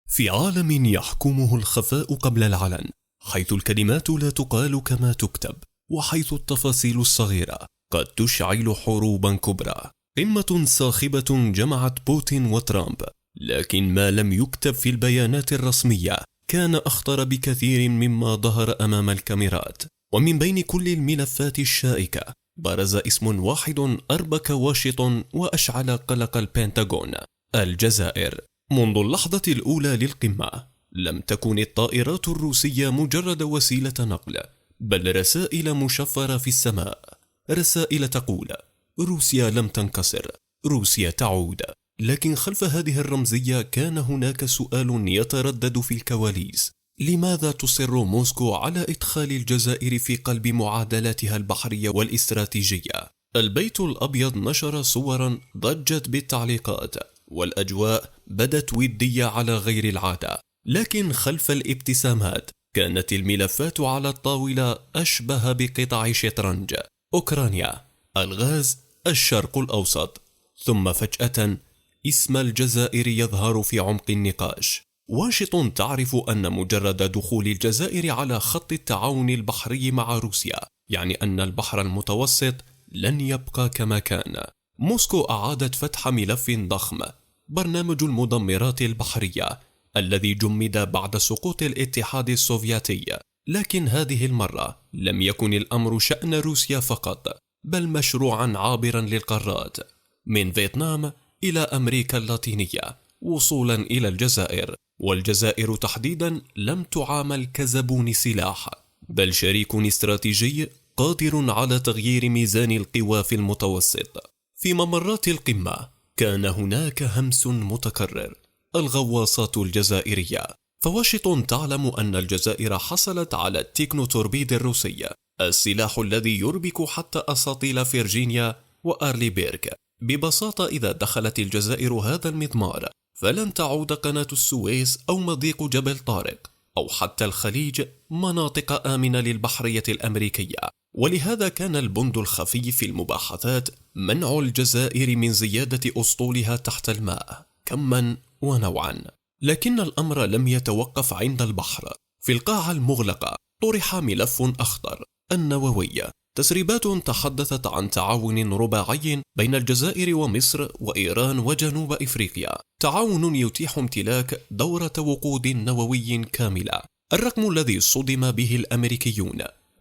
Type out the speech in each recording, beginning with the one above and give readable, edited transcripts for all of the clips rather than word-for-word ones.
في عالم يحكمه الخفاء قبل العلن، حيث الكلمات لا تقال كما تكتب، وحيث التفاصيل الصغيرة قد تشعل حروبا كبرى. قمة صاخبة جمعت بوتين وترامب، لكن ما لم يكتب في البيانات الرسمية كان أخطر بكثير مما ظهر أمام الكاميرات. ومن بين كل الملفات الشائكة برز اسم واحد أربك واشنطن وأشعل قلق البنتاغون: الجزائر. منذ اللحظة الأولى للقمة لم تكن الطائرات الروسية مجرد وسيلة نقل، بل رسائل مشفرة في السماء، رسائل تقول: روسيا لم تنكسر، روسيا تعود. لكن خلف هذه الرمزية كان هناك سؤال يتردد في الكواليس: لماذا تصر موسكو على إدخال الجزائر في قلب معادلاتها البحرية والاستراتيجية؟ البيت الأبيض نشر صورا ضجت بالتعليقات، والأجواء بدت ودية على غير العادة. لكن خلف الابتسامات كانت الملفات على الطاولة أشبه بقطع شطرنج: أوكرانيا، الغاز، الشرق الأوسط. ثم فجأة اسم الجزائر يظهر في عمق النقاش. واشنطن تعرف أن مجرد دخول الجزائر على خط التعاون البحري مع روسيا يعني أن البحر المتوسط لن يبقى كما كان. موسكو أعادت فتح ملف ضخم: برنامج المدمرات البحرية الذي جمد بعد سقوط الاتحاد السوفيتي. لكن هذه المرة لم يكن الأمر شأن روسيا فقط، بل مشروعا عابرا للقارات، من فيتنام إلى أمريكا اللاتينية وصولا إلى الجزائر. والجزائر تحديدا لم تعامل كزبون سلاح، بل شريك استراتيجي قادر على تغيير ميزان القوى في المتوسط. في ممرات القمة كان هناك همس متكرر: الغواصات الجزائرية. فواشنطن تعلم أن الجزائر حصلت على التكنوتوربيد الروسي، السلاح الذي يربك حتى أساطيل فرجينيا وأرليبيرغ. ببساطة إذا دخلت الجزائر هذا المضمار فلن تعود قناة السويس أو مضيق جبل طارق أو حتى الخليج مناطق آمنة للبحرية الأمريكية. ولهذا كان البند الخفي في المباحثات منع الجزائر من زيادة أسطولها تحت الماء كما ونوعا. لكن الأمر لم يتوقف عند البحر. في القاعة المغلقة طرح ملف أخطر: النووية. تسريبات تحدثت عن تعاون رباعي بين الجزائر ومصر وإيران وجنوب إفريقيا، تعاون يتيح امتلاك دورة وقود نووي كاملة. الرقم الذي صدم به الأمريكيون: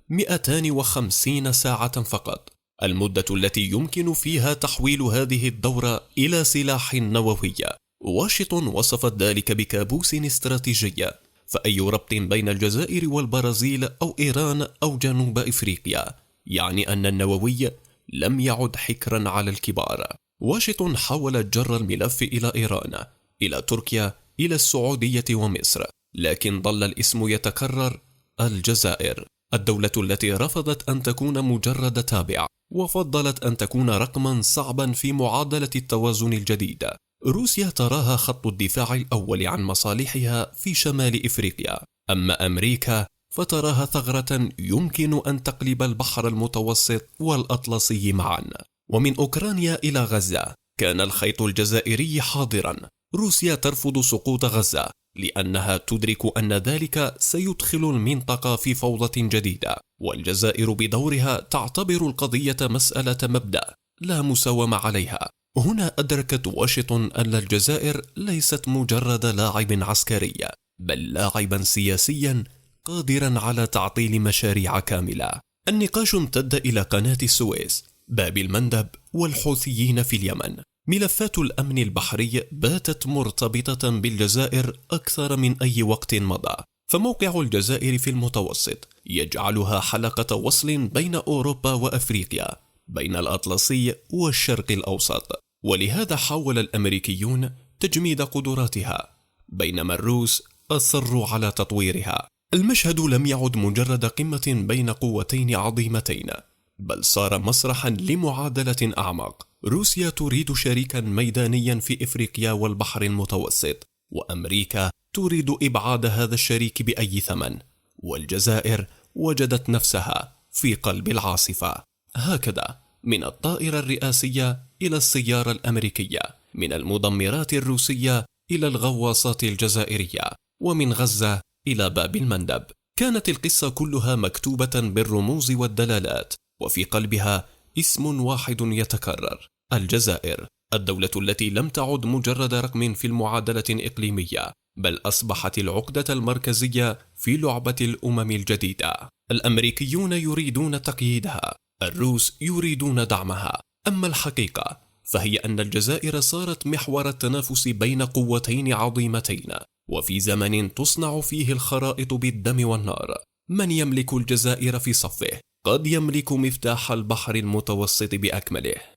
250 ساعة فقط، المدة التي يمكن فيها تحويل هذه الدورة إلى سلاح نووي. واشنطن وصفت ذلك بكابوس استراتيجي، فأي ربط بين الجزائر والبرازيل أو إيران أو جنوب إفريقيا يعني أن النووي لم يعد حكرا على الكبار. واشنطن حاولت جر الملف إلى إيران، إلى تركيا، إلى السعودية ومصر، لكن ظل الاسم يتكرر: الجزائر. الدولة التي رفضت أن تكون مجرد تابع وفضلت أن تكون رقما صعبا في معادلة التوازن الجديدة. روسيا تراها خط الدفاع الأول عن مصالحها في شمال إفريقيا، أما أمريكا فتراها ثغرة يمكن أن تقلب البحر المتوسط والأطلسي معا. ومن أوكرانيا إلى غزة كان الخيط الجزائري حاضرا. روسيا ترفض سقوط غزة لأنها تدرك أن ذلك سيدخل المنطقة في فوضى جديدة، والجزائر بدورها تعتبر القضية مسألة مبدأ لا مساومة عليها. هنا أدركت واشنطن أن الجزائر ليست مجرد لاعب عسكري، بل لاعبا سياسيا قادرا على تعطيل مشاريع كاملة. النقاش امتد إلى قناة السويس، باب المندب، والحوثيين في اليمن. ملفات الأمن البحري باتت مرتبطة بالجزائر أكثر من أي وقت مضى، فموقع الجزائر في المتوسط يجعلها حلقة وصل بين أوروبا وأفريقيا، بين الأطلسي والشرق الأوسط. ولهذا حاول الأمريكيون تجميد قدراتها، بينما الروس أصروا على تطويرها. المشهد لم يعد مجرد قمة بين قوتين عظيمتين، بل صار مسرحا لمعادلة أعمق. روسيا تريد شريكا ميدانيا في إفريقيا والبحر المتوسط، وأمريكا تريد إبعاد هذا الشريك بأي ثمن. والجزائر وجدت نفسها في قلب العاصفة. هكذا من الطائرة الرئاسية إلى السيارة الأمريكية، من المدمرات الروسية إلى الغواصات الجزائرية، ومن غزة إلى باب المندب. كانت القصة كلها مكتوبة بالرموز والدلالات، وفي قلبها اسم واحد يتكرر: الجزائر، الدولة التي لم تعد مجرد رقم في المعادلة الإقليمية، بل أصبحت العقدة المركزية في لعبة الأمم الجديدة. الأمريكيون يريدون تقييدها، الروس يريدون دعمها، أما الحقيقة فهي أن الجزائر صارت محور التنافس بين قوتين عظيمتين، وفي زمن تصنع فيه الخرائط بالدم والنار. من يملك الجزائر في صفه قد يملك مفتاح البحر المتوسط بأكمله.